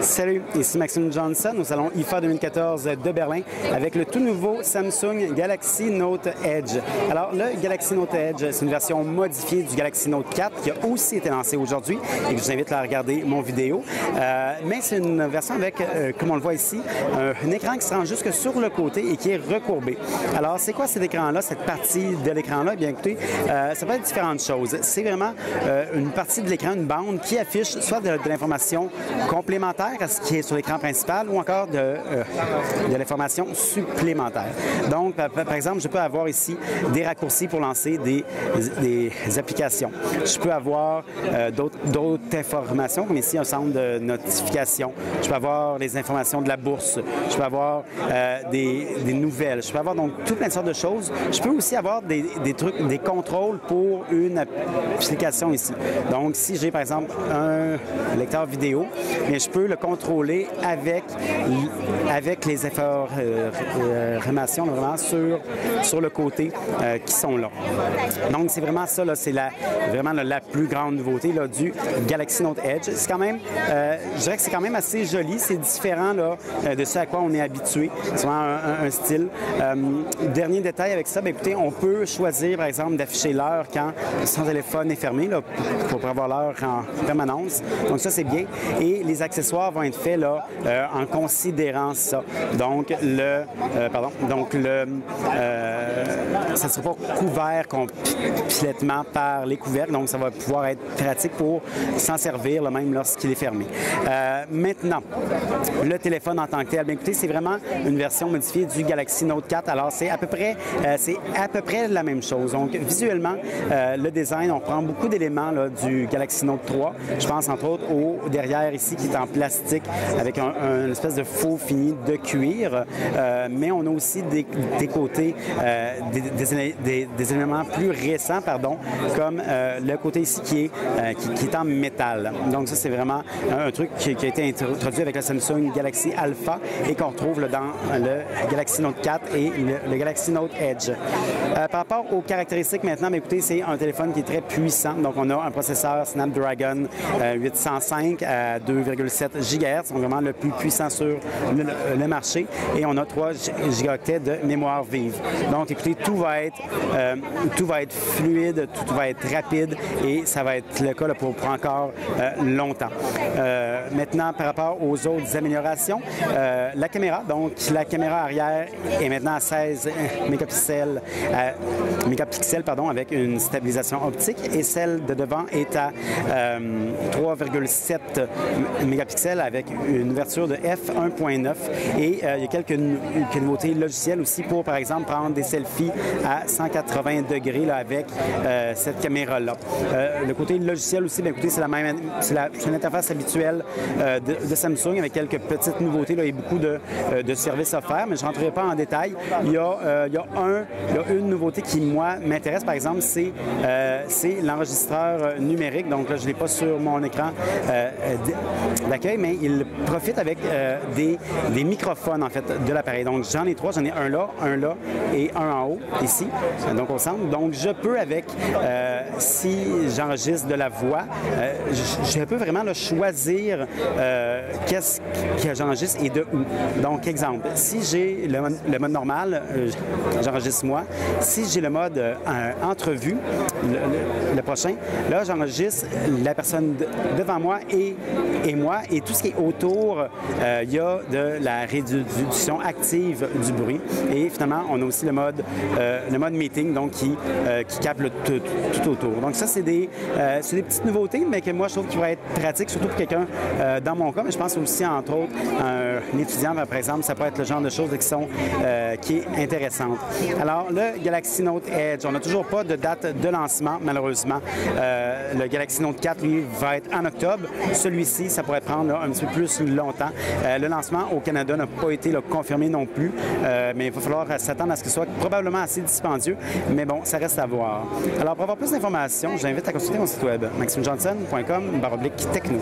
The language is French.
Salut, ici Maxime Johnson au salon IFA 2014 de Berlin avec le tout nouveau Samsung Galaxy Note Edge. Alors, le Galaxy Note Edge, c'est une version modifiée du Galaxy Note 4 qui a aussi été lancé aujourd'hui et que je vous invite à regarder mon vidéo. Mais c'est une version avec, comme on le voit ici, un écran qui se rend jusque sur le côté et qui est recourbé. Alors, c'est quoi cet écran-là, cette partie de l'écran-là? Bien écoutez, ça peut être différentes choses. C'est vraiment une partie de l'écran, une bande qui affiche soit de l'information complémentaire à ce qui est sur l'écran principal ou encore de l'information supplémentaire. Donc, par exemple, je peux avoir ici des raccourcis pour lancer des applications. Je peux avoir d'autres informations, comme ici un centre de notification. Je peux avoir les informations de la bourse. Je peux avoir des nouvelles. Je peux avoir donc tout plein de sortes de choses. Je peux aussi avoir des contrôles pour une application ici. Donc, si j'ai par exemple un lecteur vidéo, bien, je peux le contrôler avec les informations vraiment sur le côté qui sont là. Donc, c'est vraiment ça, c'est vraiment la plus grande nouveauté là, du Galaxy Note Edge. C'est quand même, je dirais que c'est quand même assez joli. C'est différent là, de ce à quoi on est habitué. C'est vraiment un style. Dernier détail avec ça, bien, écoutez, on peut choisir, par exemple, d'afficher l'heure quand son téléphone est fermé là, pour avoir l'heure en permanence. Donc, ça, c'est bien. Et les accessoires vont être faits là, en considérant ça. Donc, ça ne sera pas couvert complètement par les couvercles. Donc, ça va pouvoir être pratique pour s'en servir, là, même lorsqu'il est fermé. Maintenant, le téléphone en tant que tel, bien écoutez, c'est vraiment une version modifiée du Galaxy Note 4. Alors, c'est à peu près la même chose. Donc, visuellement, le design, on prend beaucoup d'éléments du Galaxy Note 3. Je pense, entre autres, au derrière ici, qui est en plastique, avec une espèce de faux fini de cuir. Mais on a aussi des côtés, des éléments plus récents, pardon, comme le côté ici qui est en métal. Donc, ça, c'est vraiment un truc qui a été introduit avec le Samsung Galaxy Alpha et qu'on retrouve là, dans le Galaxy Note 4 et le Galaxy Note Edge. Par rapport aux caractéristiques maintenant, mais écoutez, c'est un téléphone qui est très puissant. Donc, on a un processeur Snapdragon 805 à 2,7 GHz, donc vraiment le plus puissant sur le marché. Et on a 3 gigaoctets de mémoire vive. Donc, écoutez, tout va être fluide, tout va être rapide et ça va être le cas là, pour encore longtemps. Maintenant, par rapport aux autres améliorations, la caméra, donc la caméra arrière est maintenant à 16 mégapixels, avec une stabilisation optique et celle de devant est à 3,7 mégapixels avec une ouverture de f1.9 et il y a quelques nouveautés logicielles aussi pour, par exemple, prendre des selfies à 180 degrés là, avec cette caméra-là. Le côté logiciel aussi, bien, écoutez, c'est l'interface habituelle de Samsung avec quelques petites nouveautés là, et beaucoup de services offerts, mais je ne rentrerai pas en détail. Il y a une nouveauté qui, moi, m'intéresse, par exemple, c'est l'enregistreur numérique. Donc là, je ne l'ai pas sur mon écran d'accueil, mais il profite avec des microphones, en fait, de l'appareil. Donc, j'en ai 3. J'en ai un là et un en haut, ici, donc au centre. Donc, je peux si j'enregistre de la voix, je peux vraiment là, choisir qu'est-ce que j'enregistre et de où. Donc, exemple, si j'ai le mode normal, j'enregistre moi. Si j'ai le mode entrevue, le prochain, là, j'enregistre la personne devant moi et moi. Et tout ce qui est autour, il y a de la réduction active du bruit. Et finalement, on a aussi le mode meeting, donc qui capte tout autour. Donc ça, c'est des petites nouveautés, mais que moi, je trouve qu'il va être pratique, surtout pour quelqu'un dans mon cas, mais je pense aussi, entre autres, un étudiant, par exemple, ça peut être le genre de choses qui est intéressante. Alors, le Galaxy Note Edge, on n'a toujours pas de date de lancement, malheureusement. Le Galaxy Note 4, lui, va être en octobre. Celui-ci, ça pourrait prendre là, un petit peu plus longtemps. Le lancement au Canada n'a pas été là, confirmé non plus, mais il va falloir s'attendre à ce que ce soit probablement assez dispendieux, mais bon, ça reste à voir. Alors, pour avoir plus d'informations, j'invite à consulter mon site web, maximejohnson.com/techno.